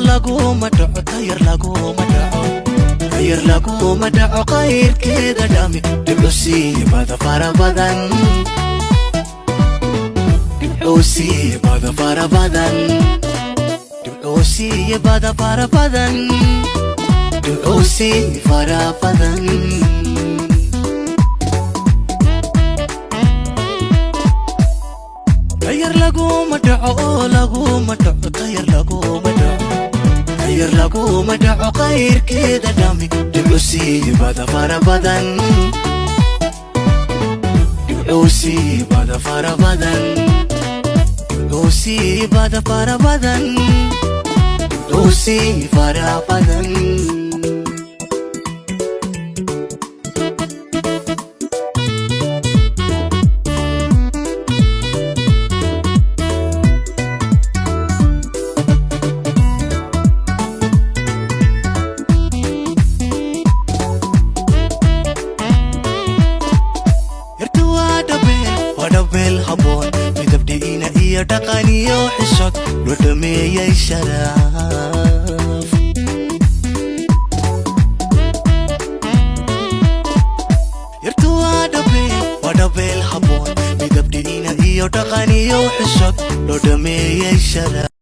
laguma dhaco tayar laguma dhaco tayar laguma dhaco qayrkeeda dhami dhibcusiibada farabadan dhibcusiibada farabadan dhibcusiibada farabadan dhibcusi farabadan tayar laguma dhaco laguma dhaco tayar laguma dhaco tayar laguma dhaco qayrkeeda dhami dhibcusiibada farabadan dhibcusiibada farabadan dhibcusiibada farabadan dhibcusi farabadan midabdhiina iyo dhaqan iyo xishood loo dhameeyay sharaf yartu waa dhabeel haboon midabdhiina iyo dhaqan iyo xishood loo dhameeyay sharaf